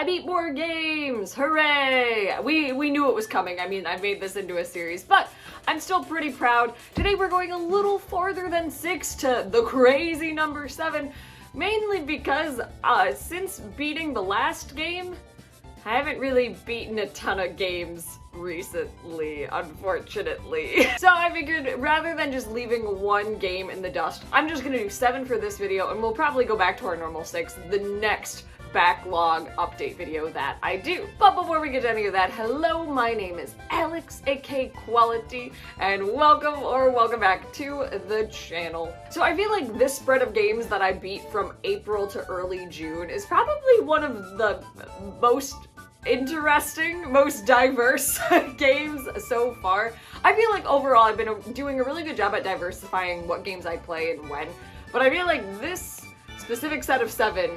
I beat more games! Hooray! We knew it was coming. I mean, I made this into a series, but I'm still pretty proud. Today we're going a little farther than 6 to the crazy number 7, mainly because since beating the last game, I haven't really beaten a ton of games recently, unfortunately. So I figured rather than just leaving one game in the dust, I'm just gonna do 7 for this video, and we'll probably go back to our normal 6 the next backlog update video that I do. But before we get to any of that, hello, my name is Alex, aka Quality, and welcome back to the channel. So I feel like this spread of games that I beat from April to early June is probably one of the most interesting, most diverse games so far. I feel like overall I've been doing a really good job at diversifying what games I play and when, but I feel like this specific set of 7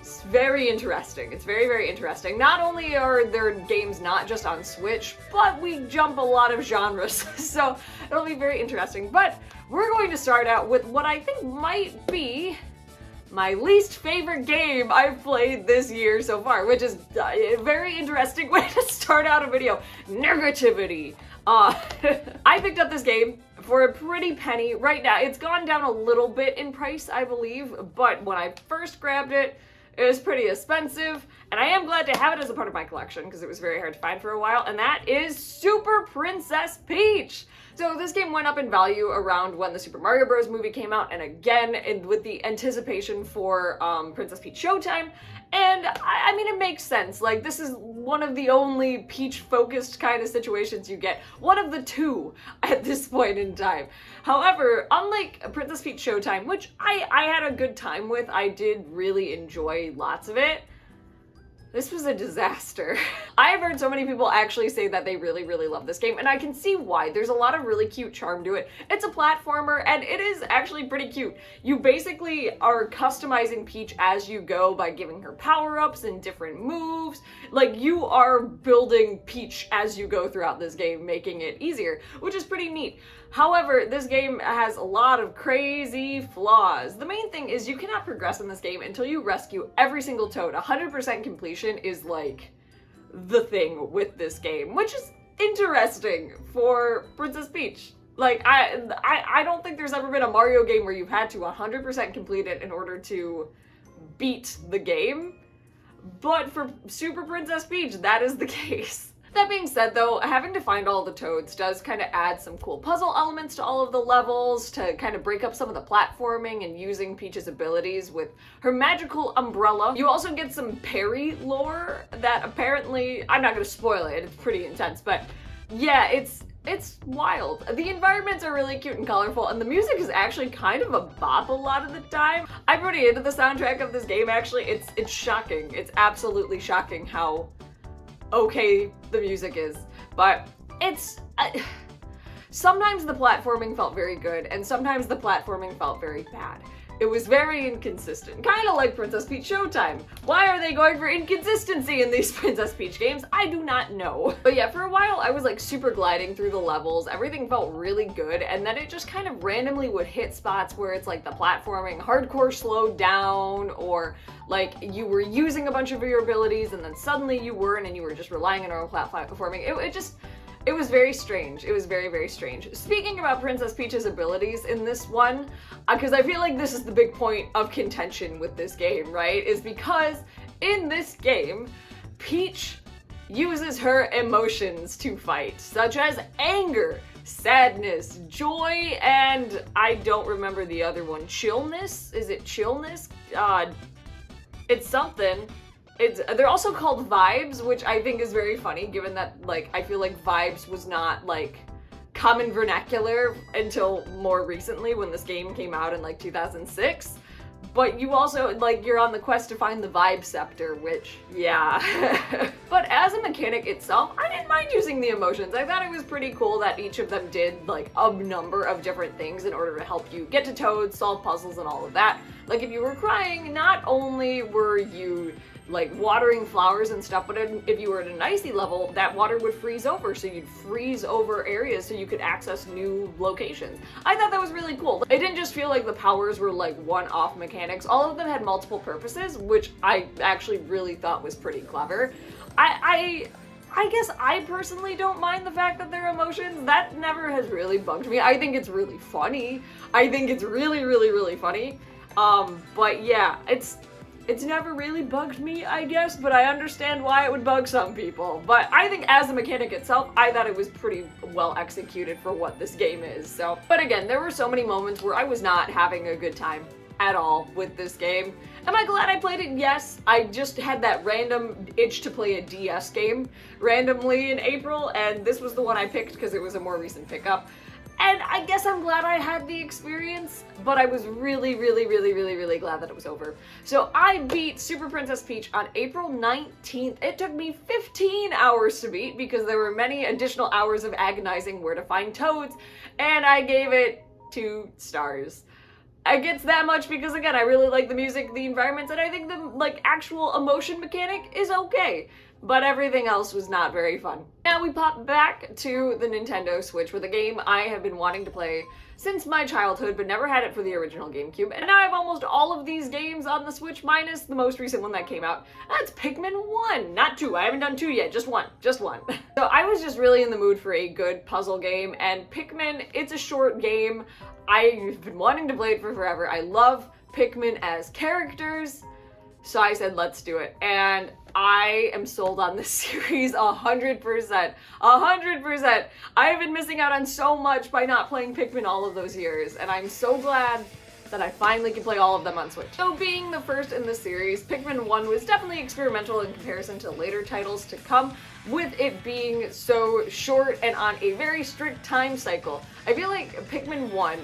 is very interesting. It's very, very interesting. Not only are there games not just on Switch, but we jump a lot of genres, so it'll be very interesting. But we're going to start out with what I think might be my least favorite game I've played this year so far, which is a very interesting way to start out a video. Negativity. I picked up this game for a pretty penny. Right now, it's gone down a little bit in price, I believe, but when I first grabbed it, it was pretty expensive, and I am glad to have it as a part of my collection because it was very hard to find for a while, and that is Super Princess Peach! So this game went up in value around when the Super Mario Bros. Movie came out, and again with the anticipation for Princess Peach Showtime, and I mean, it makes sense. Like, this is one of the only Peach-focused kind of situations you get. One of the 2 at this point in time. However, unlike Princess Peach Showtime, which I had a good time with, I did really enjoy lots of it, this was a disaster. I have heard so many people actually say that they really, really love this game, and I can see why. There's a lot of really cute charm to it. It's a platformer, and it is actually pretty cute. You basically are customizing Peach as you go by giving her power-ups and different moves. Like, you are building Peach as you go throughout this game, making it easier, which is pretty neat. However, this game has a lot of crazy flaws. The main thing is you cannot progress in this game until you rescue every single toad. 100% completion is like the thing with this game, which is interesting for Princess Peach. Like, I don't think there's ever been a Mario game where you've had to 100% complete it in order to beat the game. But for Super Princess Peach, that is the case. That being said, though, having to find all the toads does kind of add some cool puzzle elements to all of the levels to kind of break up some of the platforming and using Peach's abilities with her magical umbrella. You also get some Perry lore that apparently, I'm not going to spoil it, it's pretty intense, but yeah, it's wild. The environments are really cute and colorful, and the music is actually kind of a bop a lot of the time. I'm pretty into the soundtrack of this game, actually. It's shocking. It's absolutely shocking how okay the music is, but it's sometimes the platforming felt very good and sometimes the platforming felt very bad. It was very inconsistent, kind of like Princess Peach Showtime. Why are they going for inconsistency in these Princess Peach games? I do not know. But yeah, for a while I was like super gliding through the levels, everything felt really good, and then it just kind of randomly would hit spots where it's like the platforming hardcore slowed down, or like you were using a bunch of your abilities and then suddenly you weren't and you were just relying on normal platforming. It was very strange. It was very, very strange. Speaking about Princess Peach's abilities in this one, because I feel like this is the big point of contention with this game, right? Is because in this game, Peach uses her emotions to fight, such as anger, sadness, joy, and I don't remember the other one. Chillness? Is it chillness? It's something. They're also called vibes, which I think is very funny, given that, like, I feel like vibes was not, like, common vernacular until more recently when this game came out in, like, 2006. But you also, like, you're on the quest to find the vibe scepter, which, yeah. But as a mechanic itself, I didn't mind using the emotions. I thought it was pretty cool that each of them did, like, a number of different things in order to help you get to toads, solve puzzles, and all of that. Like, if you were crying, not only were you like watering flowers and stuff, but if you were at an icy level, that water would freeze over, so you'd freeze over areas so you could access new locations. I thought that was really cool. It didn't just feel like the powers were like one-off mechanics. All of them had multiple purposes, which I actually really thought was pretty clever. I guess I personally don't mind the fact that they're emotions. That never has really bugged me. I think it's really funny. I think it's really, really, really funny. But yeah, it's never really bugged me, I guess, but I understand why it would bug some people. But I think as a mechanic itself, I thought it was pretty well executed for what this game is, so. But again, there were so many moments where I was not having a good time at all with this game. Am I glad I played it? Yes. I just had that random itch to play a DS game randomly in April, and this was the one I picked because it was a more recent pickup. And I guess I'm glad I had the experience, but I was really, really, really, really, really glad that it was over. So I beat Super Princess Peach on April 19th. It took me 15 hours to beat because there were many additional hours of agonizing where to find toads, and I gave it 2 stars. It gets that much because, again, I really like the music, the environments, and I think the, like, actual emotion mechanic is okay. But everything else was not very fun. Now we pop back to the Nintendo Switch with a game I have been wanting to play since my childhood, but never had it for the original GameCube. And now I have almost all of these games on the Switch, minus the most recent one that came out. That's Pikmin 1, not 2. I haven't done 2 yet, just one. So I was just really in the mood for a good puzzle game, and Pikmin, it's a short game. I've been wanting to play it for forever. I love Pikmin as characters, so I said, let's do it. And I am sold on this series 100%. 100%. I have been missing out on so much by not playing Pikmin all of those years, and I'm so glad that I finally can play all of them on Switch. So being the first in the series, Pikmin 1 was definitely experimental in comparison to later titles to come, with it being so short and on a very strict time cycle. I feel like Pikmin 1,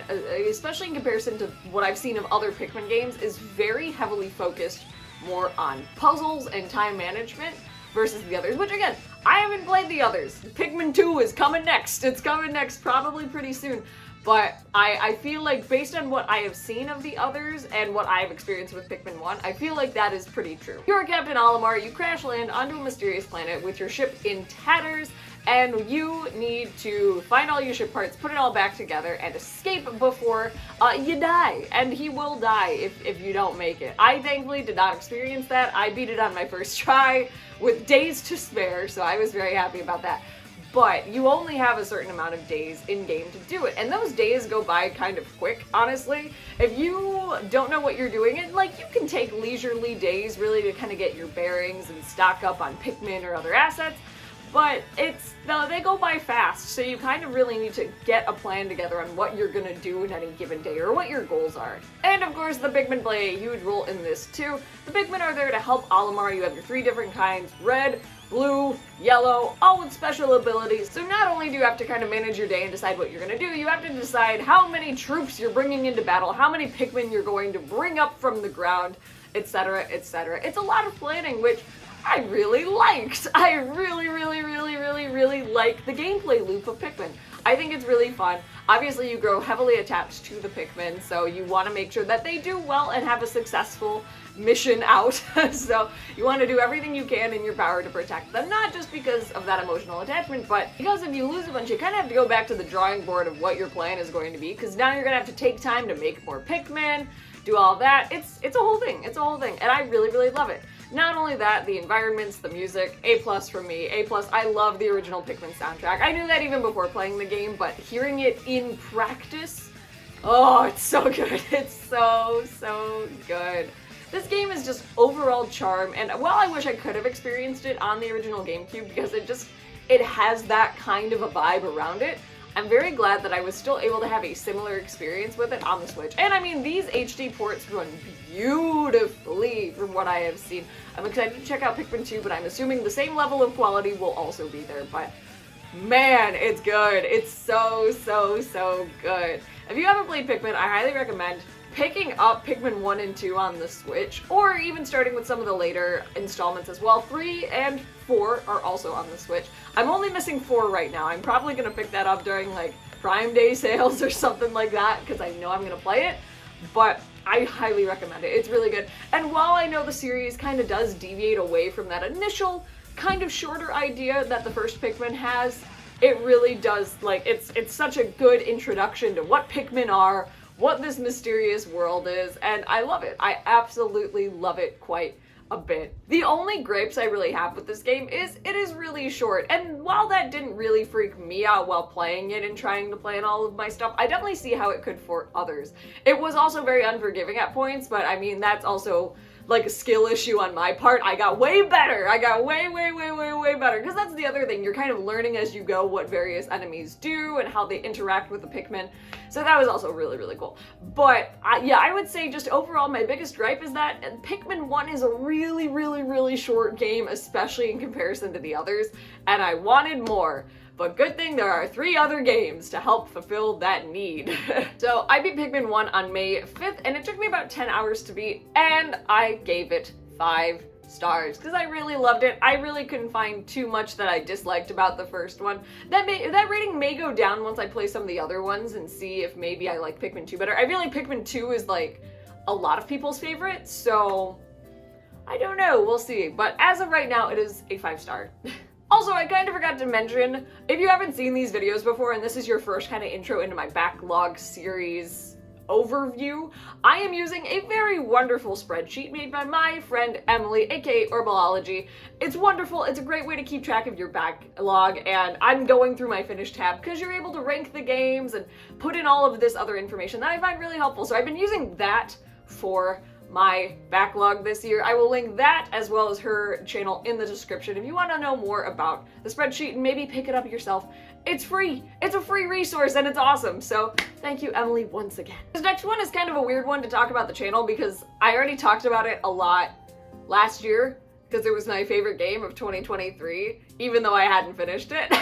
especially in comparison to what I've seen of other Pikmin games, is very heavily focused more on puzzles and time management versus the others, which again, I haven't played the others. Pikmin 2 is coming next. It's coming next probably pretty soon. But I feel like based on what I have seen of the others and what I've experienced with Pikmin 1, I feel like that is pretty true. You're Captain Olimar, you crash land onto a mysterious planet with your ship in tatters, and you need to find all your ship parts, put it all back together, and escape before you die. And he will die if you don't make it. I thankfully did not experience that. I beat it on my first try with days to spare, so I was very happy about that. But you only have a certain amount of days in-game to do it, and those days go by kind of quick, honestly. If you don't know what you're doing, and like, you can take leisurely days really to kind of get your bearings and stock up on Pikmin or other assets, but they go by fast, so you kind of really need to get a plan together on what you're gonna do in any given day, or what your goals are. And of course, the Pikmin play a huge role in this too. The Pikmin are there to help Olimar. You have your 3 different kinds: red, blue, yellow, all with special abilities. So not only do you have to kind of manage your day and decide what you're gonna do, you have to decide how many troops you're bringing into battle, how many Pikmin you're going to bring up from the ground, etc., etc. It's a lot of planning, which I really liked. I really, really, really, really, really like the gameplay loop of Pikmin. I think it's really fun. Obviously, you grow heavily attached to the Pikmin, so you want to make sure that they do well and have a successful mission out. So you want to do everything you can in your power to protect them, not just because of that emotional attachment, but because if you lose a bunch, you kind of have to go back to the drawing board of what your plan is going to be, because now you're going to have to take time to make more Pikmin, do all that. It's a whole thing. It's a whole thing, and I really, really love it. Not only that, the environments, the music, A+ from me, A+. I love the original Pikmin soundtrack. I knew that even before playing the game, but hearing it in practice, oh, it's so good. It's so, so good. This game is just overall charm, and while I wish I could have experienced it on the original GameCube because it has that kind of a vibe around it, I'm very glad that I was still able to have a similar experience with it on the Switch. And I mean, these HD ports run beautifully from what I have seen. I'm excited to check out Pikmin 2, but I'm assuming the same level of quality will also be there. But man, it's good. It's so, so, so good. If you haven't played Pikmin, I highly recommend picking up Pikmin 1 and 2 on the Switch, or even starting with some of the later installments as well. 3 and 4 are also on the Switch. I'm only missing 4 right now. I'm probably going to pick that up during like Prime Day sales or something like that, because I know I'm going to play it. but I highly recommend it. It's really good. And while I know the series kind of does deviate away from that initial kind of shorter idea that the first Pikmin has, it really does, like, it's such a good introduction to what Pikmin are, what this mysterious world is, and I love it. I absolutely love it quite a bit. The only gripes I really have with this game is it is really short, and while that didn't really freak me out while playing it and trying to plan all of my stuff, I definitely see how it could for others. It was also very unforgiving at points, but I mean, that's also like a skill issue on my part. I got way better. I got way better. Because that's the other thing. You're kind of learning as you go what various enemies do and how they interact with the Pikmin. So that was also really cool. But yeah, I would say just overall my biggest gripe is that Pikmin 1 is a really short game, especially in comparison to the others. And I wanted more. But good thing there are 3 other games to help fulfill that need. So I beat Pikmin 1 on May 5th, and it took me about 10 hours to beat, and I gave it 5 stars, because I really loved it. I really couldn't find too much that I disliked about the first one. That rating may go down once I play some of the other ones and see if maybe I like Pikmin 2 better. I feel like Pikmin 2 is like a lot of people's favorite, so I don't know, we'll see. But as of right now, it is a 5-star. Also, I kind of forgot to mention, if you haven't seen these videos before and this is your first kind of intro into my backlog series overview, I am using a very wonderful spreadsheet made by my friend Emily, aka Herbology. It's wonderful, it's a great way to keep track of your backlog, and I'm going through my finished tab because you're able to rank the games and put in all of this other information that I find really helpful. So I've been using that for my backlog this year. I will link that as well as her channel in the description if you want to know more about the spreadsheet and maybe pick it up yourself. It's free. It's a free resource and it's awesome. So thank you, Emily, once again. This next one is kind of a weird one to talk about the channel because I already talked about it a lot last year because it was my favorite game of 2023, even though I hadn't finished it.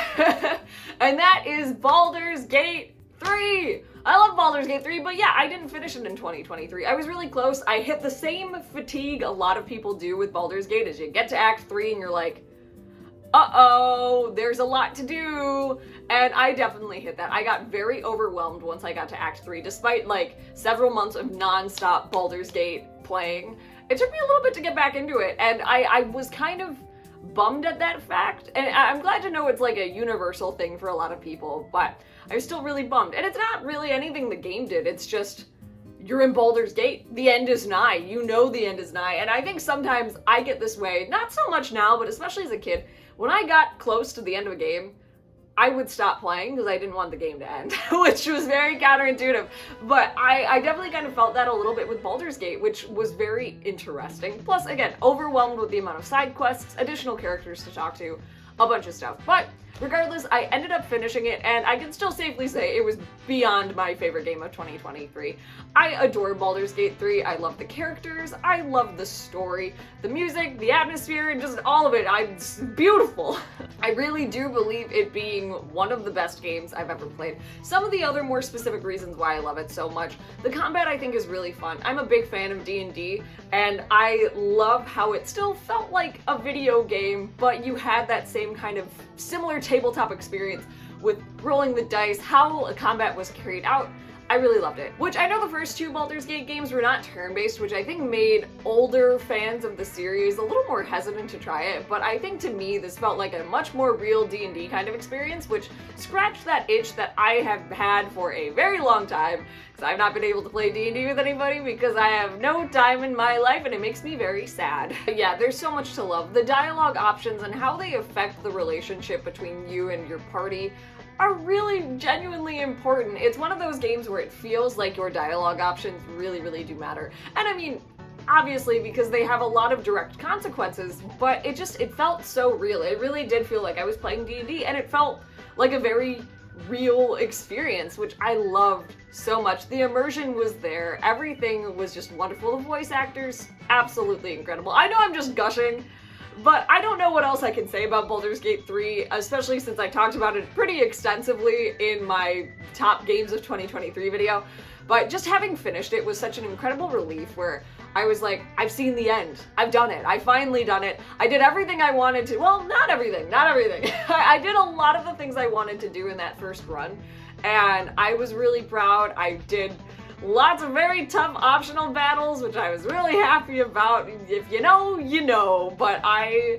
And that is Baldur's Gate 3. I love Baldur's Gate 3, but yeah, I didn't finish it in 2023. I was really close. I hit the same fatigue a lot of people do with Baldur's Gate as you get to Act 3 and you're like, uh-oh, there's a lot to do. And I definitely hit that. I got very overwhelmed once I got to Act 3, despite like several months of non-stop Baldur's Gate playing. It took me a little bit to get back into it, and I was kind of bummed at that fact, and I'm glad to know it's like a universal thing for a lot of people, but I was still really bummed. And it's not really anything the game did, it's just you're in Baldur's Gate. The end is nigh. You know the end is nigh. And I think sometimes I get this way, not so much now, but especially as a kid, when I got close to the end of a game, I would stop playing because I didn't want the game to end, which was very counterintuitive. But I definitely kind of felt that a little bit with Baldur's Gate, which was very interesting. Plus, again, overwhelmed with the amount of side quests, additional characters to talk to, a bunch of stuff. But regardless, I ended up finishing it, and I can still safely say it was beyond my favorite game of 2023. I adore Baldur's Gate 3. I love the characters. I love the story, the music, the atmosphere, and just all of it. It's beautiful. I really do believe it being one of the best games I've ever played. Some of the other more specific reasons why I love it so much. The combat I think is really fun. I'm a big fan of D&D, and I love how it still felt like a video game, but you had that same kind of similar tabletop experience with rolling the dice, how a combat was carried out. I really loved it. Which I know the first 2 Baldur's Gate games were not turn-based, which I think made older fans of the series a little more hesitant to try it, but I think to me this felt like a much more real D&D kind of experience, which scratched that itch that I have had for a very long time, because I've not been able to play D&D with anybody because I have no time in my life and it makes me very sad. But yeah, there's so much to love. The dialogue options and how they affect the relationship between you and your party are really genuinely important. It's one of those games where it feels like your dialogue options really do matter. And I mean, obviously because they have a lot of direct consequences, but it felt so real. It really did feel like I was playing D&D, and it felt like a very real experience, which I loved so much. The immersion was there. Everything was just wonderful. The voice actors, absolutely incredible. I know I'm just gushing, but I don't know what else I can say about Baldur's Gate 3, especially since I talked about it pretty extensively in my top games of 2023 video. But just having finished it was such an incredible relief where I was like, I've seen the end. I've done it. I finally done it. I did everything I wanted to. Well, not everything. I did a lot of the things I wanted to do in that first run, and I was really proud. I did Lots of very tough optional battles, which I was really happy about. If you know, you know. But I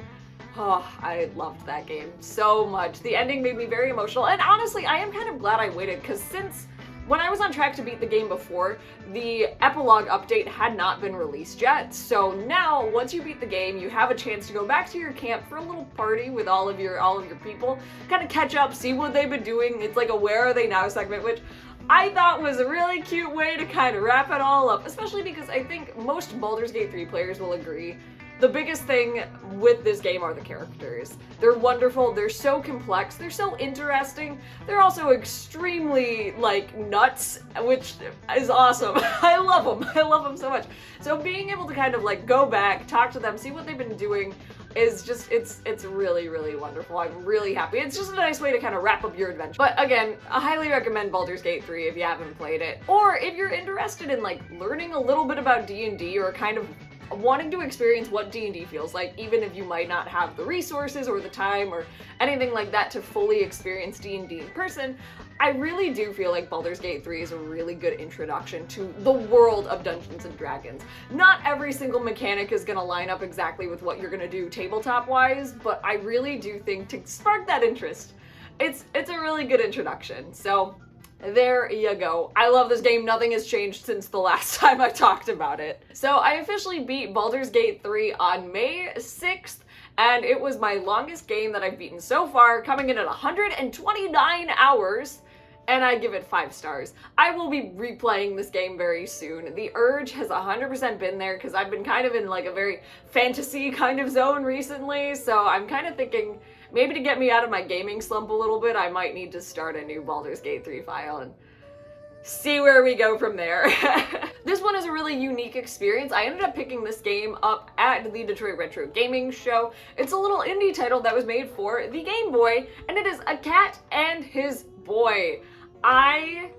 loved that game so much. The ending made me very emotional, and honestly, I am kind of glad I waited, because since when I was on track to beat the game before, the epilogue update had not been released yet. So now, once you beat the game, you have a chance to go back to your camp for a little party with all of your people, kind of catch up, see what they've been doing. It's like a Where Are They Now segment, which I thought was a really cute way to kind of wrap it all up, especially because I think most Baldur's Gate 3 players will agree the biggest thing with this game are the characters. They're wonderful, they're so complex, they're so interesting, they're also extremely, like, nuts, which is awesome. I love them so much. So being able to kind of, like, go back, talk to them, see what they've been doing is just, it's really, really wonderful. I'm really happy. It's just a nice way to kind of wrap up your adventure. But again, I highly recommend Baldur's Gate 3 if you haven't played it. Or if you're interested in, like, learning a little bit about D&D, or kind of wanting to experience what D&D feels like, even if you might not have the resources or the time or anything like that to fully experience D&D in person, I really do feel like Baldur's Gate 3 is a really good introduction to the world of Dungeons & Dragons. Not every single mechanic is going to line up exactly with what you're going to do tabletop-wise, but I really do think to spark that interest, it's a really good introduction. So there you go. I love this game. Nothing has changed since the last time I talked about it. So I officially beat Baldur's Gate 3 on May 6th, and it was my longest game that I've beaten so far, coming in at 129 hours, and I give it 5 stars. I will be replaying this game very soon. The urge has 100% been there, because I've been kind of in like a very fantasy kind of zone recently, so I'm kind of thinking maybe to get me out of my gaming slump a little bit, I might need to start a new Baldur's Gate 3 file and see where we go from there. This one is a really unique experience. I ended up picking this game up at the Detroit Retro Gaming Show. It's a little indie title that was made for the Game Boy, and it is A Cat and His Boy. I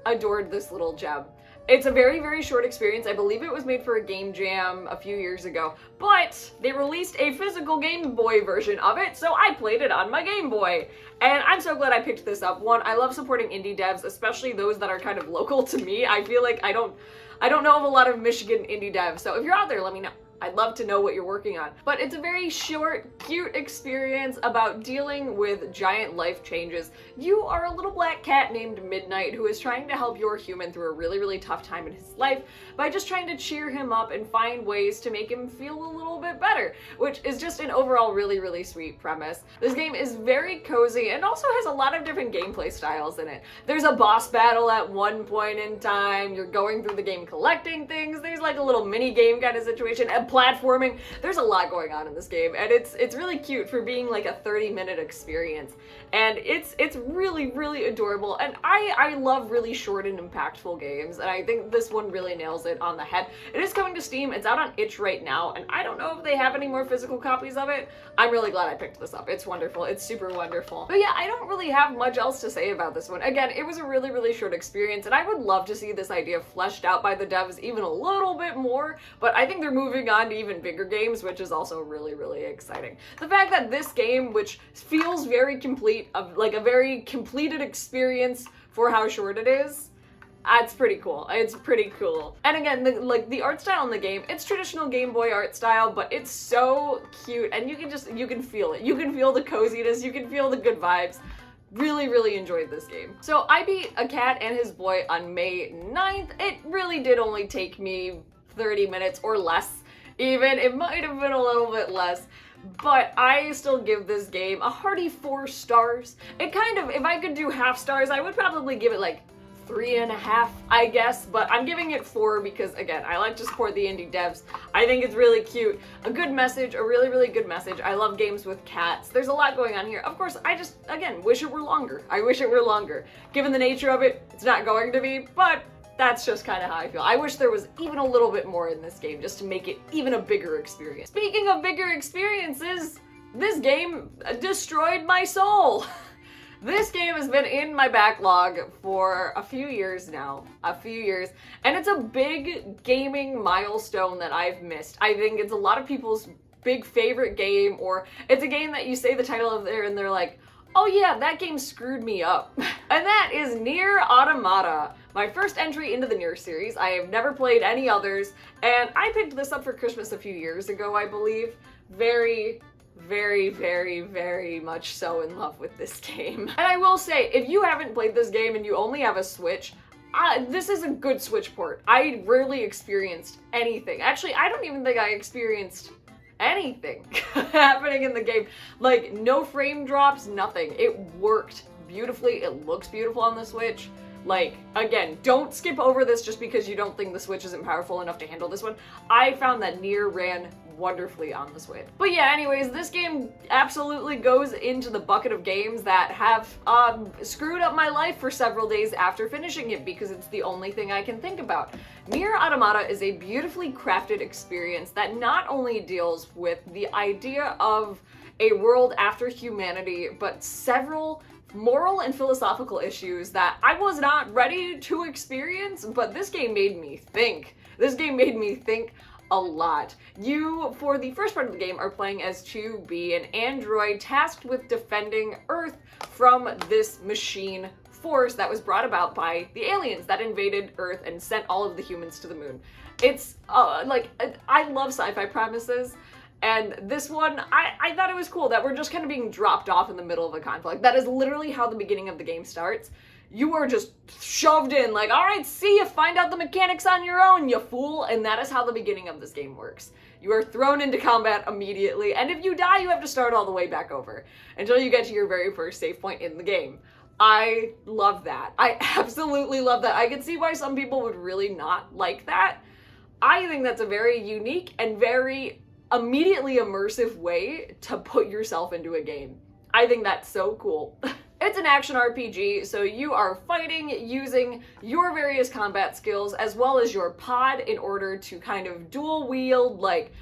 adored this little gem. It's a very, very short experience. I believe it was made for a game jam a few years ago, but they released a physical Game Boy version of it, so I played it on my Game Boy. And I'm so glad I picked this up. One, I love supporting indie devs, especially those that are kind of local to me. I feel like I don't know of a lot of Michigan indie devs, so if you're out there, let me know. I'd love to know what you're working on. But it's a very short, cute experience about dealing with giant life changes. You are a little black cat named Midnight who is trying to help your human through a really, really tough time in his life by just trying to cheer him up and find ways to make him feel a little bit better, which is just an overall really, really sweet premise. This game is very cozy and also has a lot of different gameplay styles in it. There's a boss battle at one point in time, you're going through the game collecting things, there's like a little mini game kind of situation, and platforming. There's a lot going on in this game, and it's really cute for being like a 30-minute experience, and it's really, really adorable. And I love really short and impactful games, and I think this one really nails it on the head. It is coming to Steam. It's out on itch right now, and I don't know if they have any more physical copies of it. I'm really glad I picked this up. It's wonderful. It's super wonderful. But yeah, I don't really have much else to say about this one. Again, it was a really, really short experience, and I would love to see this idea fleshed out by the devs even a little bit more, but I think they're moving on to even bigger games, which is also really, really exciting. The fact that this game, which feels very complete, of like a very completed experience for how short it is, it's pretty cool. It's pretty cool. And again, the art style in the game, it's traditional Game Boy art style, but it's so cute, and you can feel it. You can feel the coziness, you can feel the good vibes. Really, really enjoyed this game. So I beat A Cat and His Boy on May 9th. It really did only take me 30 minutes or less. Even, it might have been a little bit less, but I still give this game a hearty 4 stars. It kind of, if I could do half stars, I would probably give it like 3.5, I guess, but I'm giving it 4 because, again, I like to support the indie devs. I think it's really cute. A good message, a really, really good message. I love games with cats. There's a lot going on here. Of course, I just, again, wish it were longer. I wish it were longer. Given the nature of it, it's not going to be, but that's just kind of how I feel. I wish there was even a little bit more in this game just to make it even a bigger experience. Speaking of bigger experiences, this game destroyed my soul. This game has been in my backlog for a few years now, and it's a big gaming milestone that I've missed. I think it's a lot of people's big favorite game, or it's a game that you say the title of there and they're like, oh yeah, that game screwed me up. And that is Nier Automata. my first entry into the Nier series. I have never played any others, and I picked this up for Christmas a few years ago, I believe. Very, very, very, very much so in love with this game. And I will say, if you haven't played this game and you only have a Switch, this is a good Switch port. I rarely experienced anything. Actually, I don't even think I experienced anything happening in the game. Like, no frame drops, nothing. It worked beautifully. It looks beautiful on the Switch. Like, again, don't skip over this just because you don't think the Switch isn't powerful enough to handle this one. I found that Nier ran wonderfully on the Switch. But yeah, anyways, this game absolutely goes into the bucket of games that have screwed up my life for several days after finishing it because it's the only thing I can think about. Nier Automata is a beautifully crafted experience that not only deals with the idea of a world after humanity, but several moral and philosophical issues that I was not ready to experience, but this game made me think. This game made me think a lot. You, for the first part of the game, are playing as 2B, an android tasked with defending Earth from this machine force that was brought about by the aliens that invaded Earth and sent all of the humans to the moon. It's, like, I love sci-fi premises, and this one, I thought it was cool that we're just kind of being dropped off in the middle of a conflict. That is literally how the beginning of the game starts. You are just shoved in, like, all right, see you, find out the mechanics on your own, you fool. And that is how the beginning of this game works. You are thrown into combat immediately, and if you die, you have to start all the way back over until you get to your very first save point in the game. I love that. I absolutely love that. I can see why some people would really not like that. I think that's a very unique and very immediately immersive way to put yourself into a game. I think that's so cool. It's an action RPG, so you are fighting using your various combat skills as well as your pod in order to kind of dual wield, like,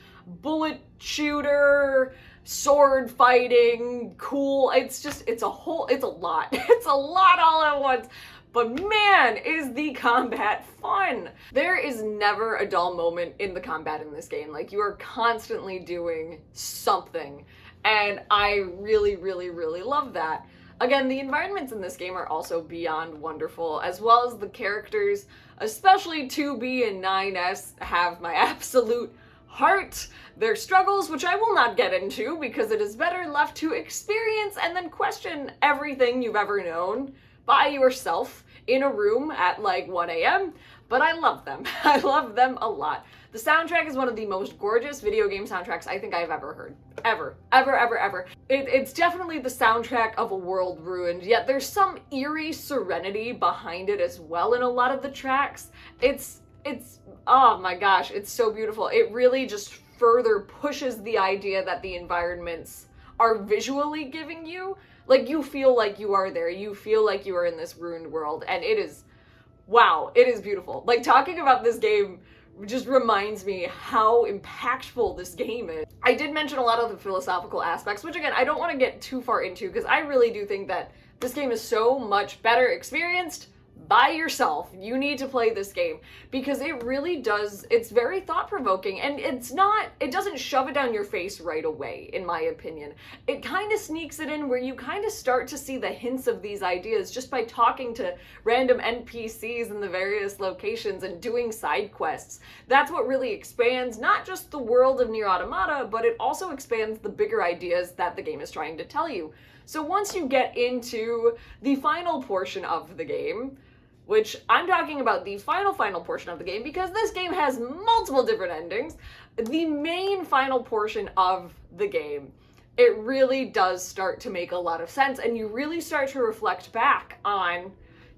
bullet shooter, sword fighting, cool. It's just, it's a lot. It's a lot all at once. But man, is the combat fun! There is never a dull moment in the combat in this game. Like, you are constantly doing something. And I really, really, really love that. Again, the environments in this game are also beyond wonderful, as well as the characters, especially 2B and 9S, have my absolute heart. Their struggles, which I will not get into because it is better left to experience and then question everything you've ever known by yourself in a room at like 1 a.m., but I love them. I love them a lot. The soundtrack is one of the most gorgeous video game soundtracks I think I've ever heard. Ever. Ever, ever, ever. It's definitely the soundtrack of a world ruined, yet there's some eerie serenity behind it as well in a lot of the tracks. It's, oh my gosh, it's so beautiful. It really just further pushes the idea that the environments are visually giving you. Like, you feel like you are there. You feel like you are in this ruined world, and it is, wow, it is beautiful. Like, talking about this game just reminds me how impactful this game is. I did mention a lot of the philosophical aspects, which again, I don't want to get too far into because I really do think that this game is so much better experienced by yourself. You need to play this game because it really does, it's very thought-provoking, and it doesn't shove it down your face right away, in my opinion. It kind of sneaks it in where you kind of start to see the hints of these ideas just by talking to random NPCs in the various locations and doing side quests. That's what really expands not just the world of Nier Automata, but it also expands the bigger ideas that the game is trying to tell you. So once you get into the final portion of the game, which I'm talking about the final portion of the game because this game has multiple different endings, the main final portion of the game, it really does start to make a lot of sense, and you really start to reflect back on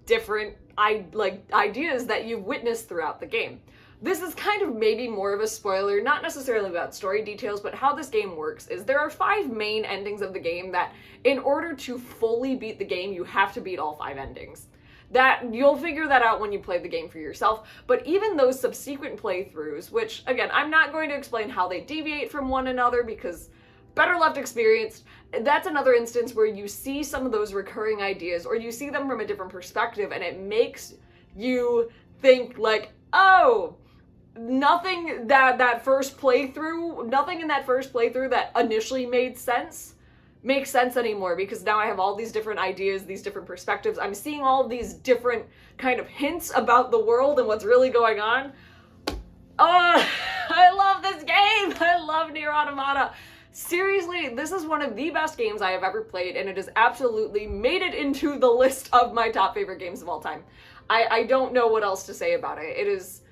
different ideas that you've witnessed throughout the game. This is kind of maybe more of a spoiler, not necessarily about story details, but how this game works is there are 5 main endings of the game that in order to fully beat the game, you have to beat all 5 endings. That you'll figure that out when you play the game for yourself, but even those subsequent playthroughs, which again, I'm not going to explain how they deviate from one another because better left experienced, that's another instance where you see some of those recurring ideas or you see them from a different perspective and it makes you think like, oh, nothing in that first playthrough that initially made sense make sense anymore, because now I have all these different ideas, these different perspectives. I'm seeing all these different kind of hints about the world and what's really going on. Oh, I love this game! I love Nier Automata. Seriously, this is one of the best games I have ever played, and it has absolutely made it into the list of my top favorite games of all time. I don't know what else to say about it. It is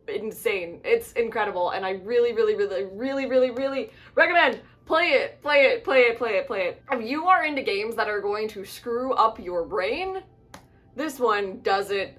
insane. It's incredible, and I really, really, really, really, really, really recommend play it, play it, play it, play it, play it. If you are into games that are going to screw up your brain, this one does it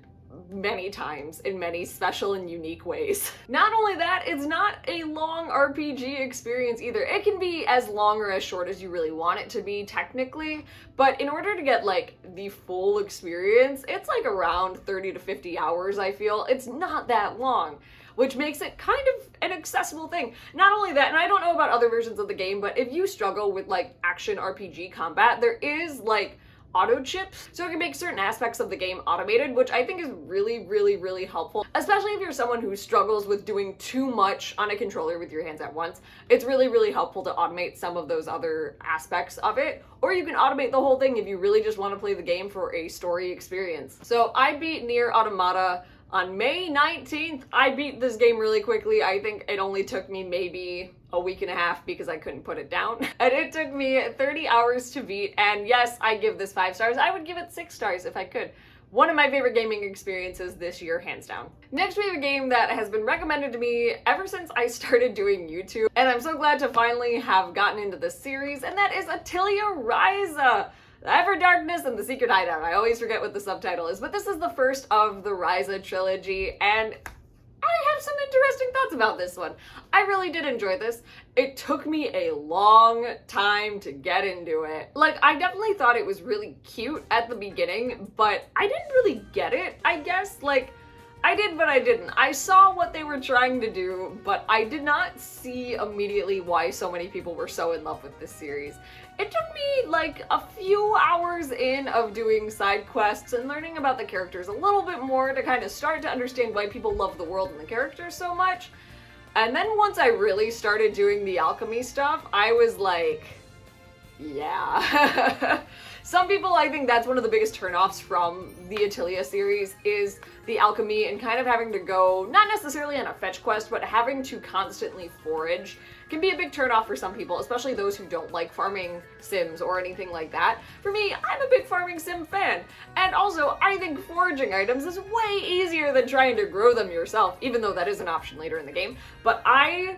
many times in many special and unique ways. Not only that, it's not a long RPG experience either. It can be as long or as short as you really want it to be technically, but in order to get like the full experience, it's like around 30 to 50 hours, I feel. It's not that long, which makes it kind of an accessible thing. Not only that, and I don't know about other versions of the game, but if you struggle with like action RPG combat, there is like auto chips, so it can make certain aspects of the game automated, which I think is really, really, really helpful, especially if you're someone who struggles with doing too much on a controller with your hands at once. It's really, really helpful to automate some of those other aspects of it, or you can automate the whole thing if you really just want to play the game for a story experience. So I beat Nier Automata on May 19th. I beat this game really quickly. I think it only took me maybe a week and a half because I couldn't put it down. And it took me 30 hours to beat. And yes, I give this 5 stars. I would give it 6 stars if I could. One of my favorite gaming experiences this year, hands down. Next, we have a game that has been recommended to me ever since I started doing YouTube. And I'm so glad to finally have gotten into this series. And that is Atelier Ryza. The Everdarkness and the Secret Hideout. I always forget what the subtitle is, but this is the first of the Ryza trilogy, and I have some interesting thoughts about this one. I really did enjoy this. It took me a long time to get into it. Like, I definitely thought it was really cute at the beginning, but I didn't really get it, I guess. Like, I did, but I didn't. I saw what they were trying to do, but I did not see immediately why so many people were so in love with this series. It took me like a few hours in of doing side quests and learning about the characters a little bit more to kind of start to understand why people love the world and the characters so much. And then once I really started doing the alchemy stuff, I was like, yeah. Some people, I think that's one of the biggest turnoffs from the Atelier series is the alchemy and kind of having to go, not necessarily on a fetch quest, but having to constantly forage can be a big turnoff for some people, especially those who don't like farming sims or anything like that. For me, I'm a big farming sim fan. And also, I think foraging items is way easier than trying to grow them yourself, even though that is an option later in the game. But I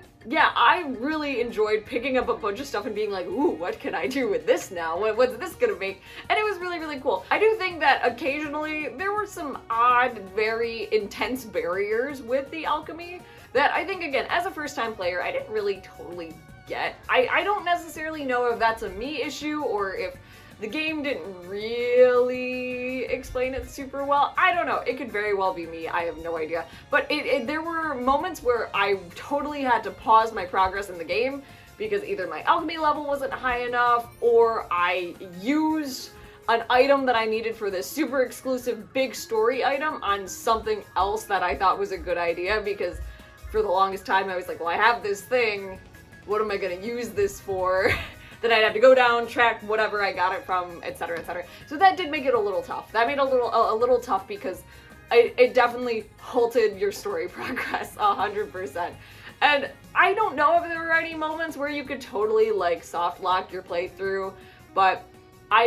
really enjoyed picking up a bunch of stuff and being like, ooh, what can I do with this now? What's this gonna make? And it was really, really cool. I do think that occasionally there were some odd, very intense barriers with the alchemy that I think, again, as a first-time player, I didn't really totally get. I don't necessarily know if that's a me issue or if the game didn't really explain it super well. I don't know. It could very well be me. I have no idea. But there were moments where I totally had to pause my progress in the game because either my alchemy level wasn't high enough or I used an item that I needed for this super exclusive big story item on something else that I thought was a good idea, because for the longest time I was like, well, I have this thing, what am I gonna use this for? Then I'd have to go down, track whatever I got it from, etc., etc. So that did make it a little tough. That made it a little tough because it definitely halted your story progress 100%. And I don't know if there were any moments where you could totally like soft lock your playthrough, but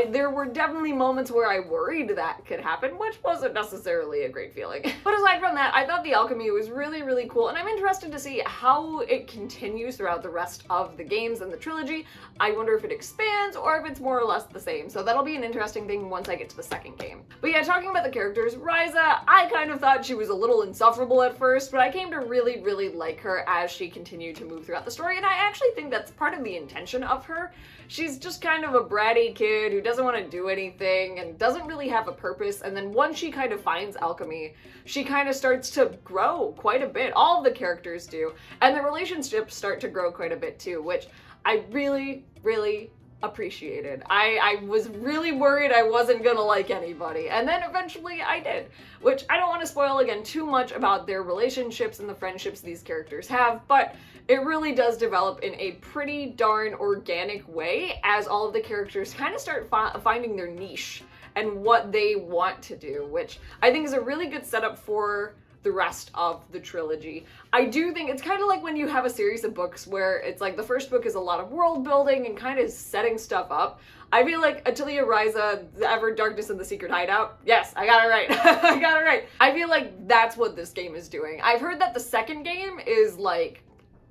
there were definitely moments where I worried that could happen, which wasn't necessarily a great feeling. But aside from that, I thought the alchemy was really, really cool, and I'm interested to see how it continues throughout the rest of the games and the trilogy. I wonder if it expands or if it's more or less the same, so that'll be an interesting thing once I get to the second game. But yeah, talking about the characters, Ryza, I kind of thought she was a little insufferable at first, but I came to really, really like her as she continued to move throughout the story, and I actually think that's part of the intention of her. She's just kind of a bratty kid who doesn't want to do anything and doesn't really have a purpose, and then once she kind of finds alchemy, she kind of starts to grow quite a bit. All of the characters do, and the relationships start to grow quite a bit too, which I really, really, appreciated. I was really worried I wasn't gonna like anybody, and then eventually I did, which I don't want to spoil again too much about their relationships and the friendships these characters have, but it really does develop in a pretty darn organic way as all of the characters kind of start finding their niche and what they want to do, which I think is a really good setup for the rest of the trilogy. I do think it's kind of like when you have a series of books where it's like the first book is a lot of world building and kind of setting stuff up. I feel like Atelier Ryza, The Ever Darkness and the Secret Hideout. Yes, I got it right. I got it right. I feel like that's what this game is doing. I've heard that the second game is like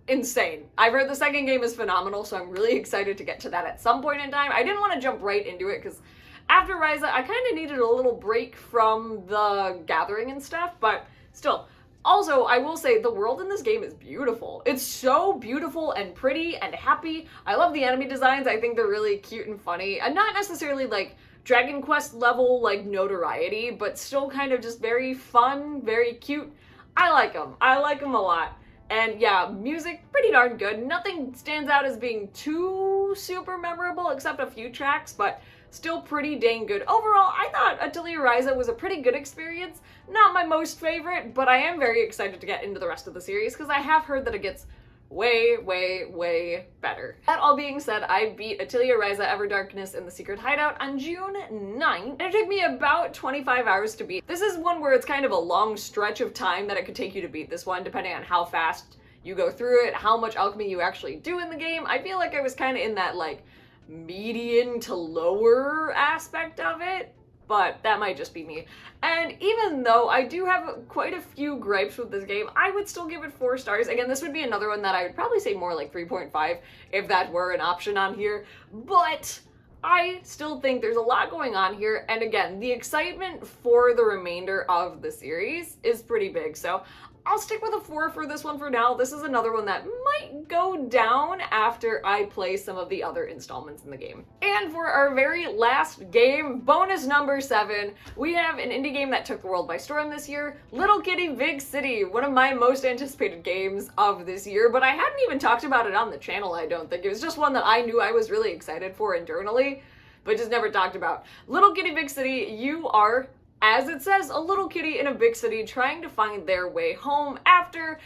insane. I've heard the second game is phenomenal, so I'm really excited to get to that at some point in time. I didn't want to jump right into it because after Ryza, I kind of needed a little break from the gathering and stuff, but still. Also, I will say the world in this game is beautiful. It's so beautiful and pretty and happy. I love the enemy designs. I think they're really cute and funny, and not necessarily like Dragon Quest level like notoriety, but still kind of just very fun, very cute. I like them. I like them a lot. And yeah, music, pretty darn good. Nothing stands out as being too super memorable except a few tracks, but still pretty dang good. Overall, I thought Atelier Ryza was a pretty good experience. Not my most favorite, but I am very excited to get into the rest of the series because I have heard that it gets way, way, way better. That all being said, I beat Atelier Ryza, Ever Darkness and the Secret Hideout on June 9th, and it took me about 25 hours to beat. This is one where it's kind of a long stretch of time that it could take you to beat this one, depending on how fast you go through it, how much alchemy you actually do in the game. I feel like I was kind of in that like median to lower aspect of it, but that might just be me. And even though I do have quite a few gripes with this game, I would still give it 4 stars. Again, this would be another one that I would probably say more like 3.5 if that were an option on here, but I still think there's a lot going on here, and again, the excitement for the remainder of the series is pretty big, so I'll stick with a 4 for this one for now. This is another one that might go down after I play some of the other installments in the game. And for our very last game, bonus number 7, we have an indie game that took the world by storm this year, Little Kitty Big City, one of my most anticipated games of this year, but I hadn't even talked about it on the channel, I don't think. It was just one that I knew I was really excited for internally, but just never talked about. Little Kitty Big City, you are, as it says, a little kitty in a big city trying to find their way home after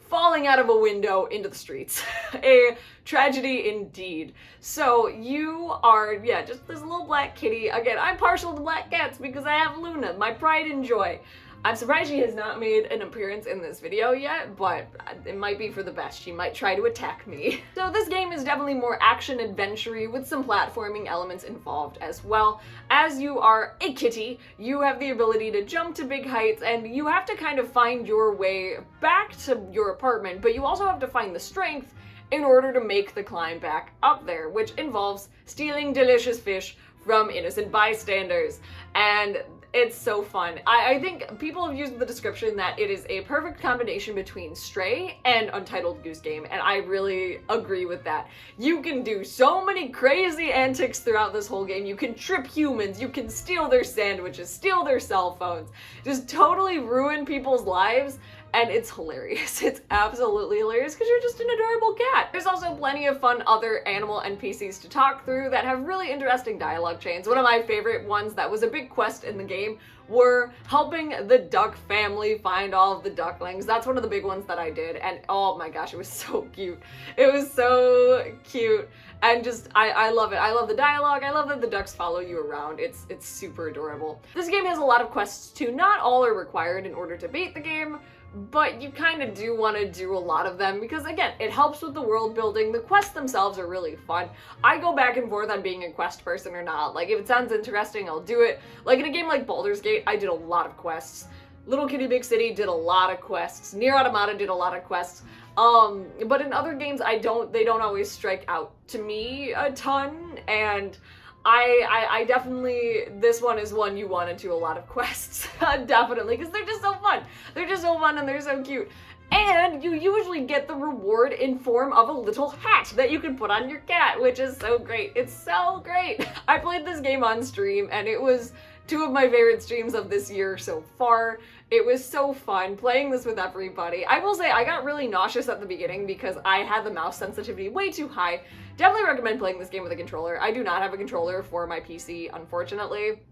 falling out of a window into the streets. A tragedy indeed. So you are, yeah, just this little black kitty. Again, I'm partial to black cats because I have Luna, my pride and joy. I'm surprised she has not made an appearance in this video yet, but it might be for the best. She might try to attack me. So this game is definitely more action-adventure-y with some platforming elements involved as well. As you are a kitty, you have the ability to jump to big heights, and you have to kind of find your way back to your apartment, but you also have to find the strength in order to make the climb back up there, which involves stealing delicious fish from innocent bystanders. And it's so fun. I think people have used the description that it is a perfect combination between Stray and Untitled Goose Game, and I really agree with that. You can do so many crazy antics throughout this whole game. You can trip humans, you can steal their sandwiches, steal their cell phones, just totally ruin people's lives. And it's hilarious. It's absolutely hilarious because you're just an adorable cat. There's also plenty of fun other animal NPCs to talk through that have really interesting dialogue chains. One of my favorite ones that was a big quest in the game were helping the duck family find all of the ducklings. That's one of the big ones that I did, and oh my gosh, it was so cute. It was so cute. And just, I love it. I love the dialogue. I love that the ducks follow you around. It's super adorable. This game has a lot of quests too. Not all are required in order to beat the game, but you kind of do want to do a lot of them because, again, it helps with the world building. The quests themselves are really fun. I go back and forth on being a quest person or not. Like, if it sounds interesting, I'll do it. Like, in a game like Baldur's Gate, I did a lot of quests. Little Kitty Big City did a lot of quests. Nier Automata did a lot of quests. But in other games, they don't always strike out to me a ton, and I definitely, this one is one you want to do a lot of quests, definitely, because they're just so fun. They're just so fun and they're so cute. And you usually get the reward in form of a little hat that you can put on your cat, which is so great. It's so great. I played this game on stream and it was 2 of my favorite streams of this year so far. It was so fun playing this with everybody. I will say I got really nauseous at the beginning because I had the mouse sensitivity way too high. Definitely recommend playing this game with a controller. I do not have a controller for my PC, unfortunately.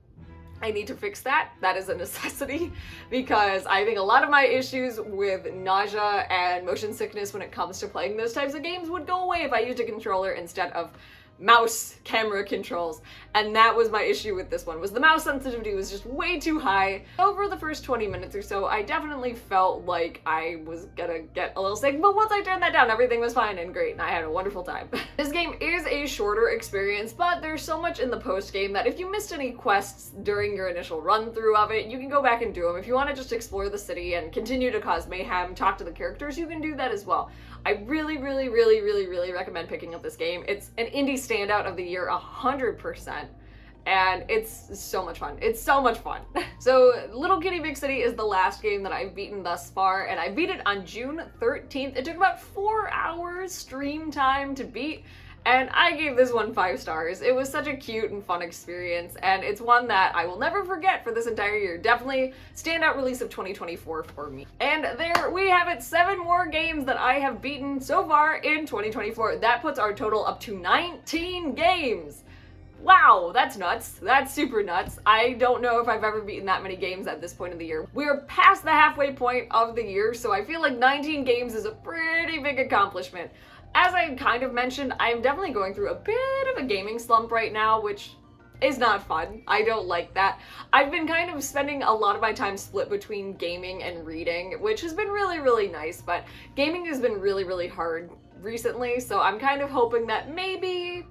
I need to fix that. That is a necessity because I think a lot of my issues with nausea and motion sickness when it comes to playing those types of games would go away if I used a controller instead of mouse camera controls. And that was my issue with this one, was the mouse sensitivity was just way too high. Over the first 20 minutes or so, I definitely felt like I was gonna get a little sick, but once I turned that down, everything was fine and great, and I had a wonderful time. This game is a shorter experience, but there's so much in the post-game that if you missed any quests during your initial run-through of it, you can go back and do them. If you want to just explore the city and continue to cause mayhem, talk to the characters, you can do that as well. I really recommend picking up this game. It's an indie standout of the year 100%. And it's so much fun. It's so much fun. So Little Kitty Big City is the last game that I've beaten thus far, and I beat it on June 13th. It took about 4 hours stream time to beat, and I gave this one 5 stars. It was such a cute and fun experience, and it's one that I will never forget for this entire year. Definitely standout release of 2024 for me. And there we have it, 7 more games that I have beaten so far in 2024. That puts our total up to 19 games. Wow, that's nuts. That's super nuts. I don't know if I've ever beaten that many games at this point of the year. We're past the halfway point of the year, so I feel like 19 games is a pretty big accomplishment. As I kind of mentioned, I'm definitely going through a bit of a gaming slump right now, which is not fun. I don't like that. I've been kind of spending a lot of my time split between gaming and reading, which has been really nice, but gaming has been really hard recently, so I'm kind of hoping that maybe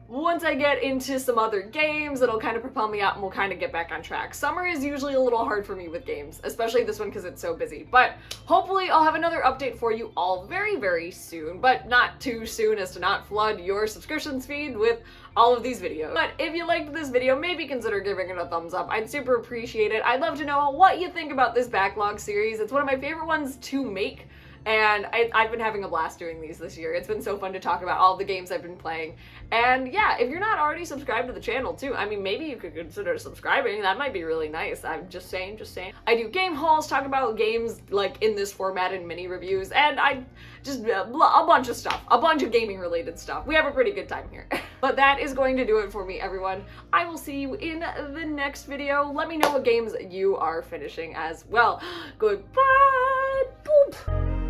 once I get into some other games, it'll kind of propel me out and we'll kind of get back on track. Summer is usually a little hard for me with games, especially this one because it's so busy. But hopefully I'll have another update for you all very soon, but not too soon as to not flood your subscriptions feed with all of these videos. But if you liked this video, maybe consider giving it a thumbs up. I'd super appreciate it. I'd love to know what you think about this backlog series. It's one of my favorite ones to make. And I've been having a blast doing these this year. It's been so fun to talk about all the games I've been playing. And yeah, if you're not already subscribed to the channel too, I mean, maybe you could consider subscribing. That might be really nice. I'm just saying. I do game hauls, talk about games like in this format and mini reviews, and I just a bunch of stuff, a bunch of gaming related stuff. We have a pretty good time here. But that is going to do it for me, everyone. I will see you in the next video. Let me know what games you are finishing as well. Goodbye. Boop.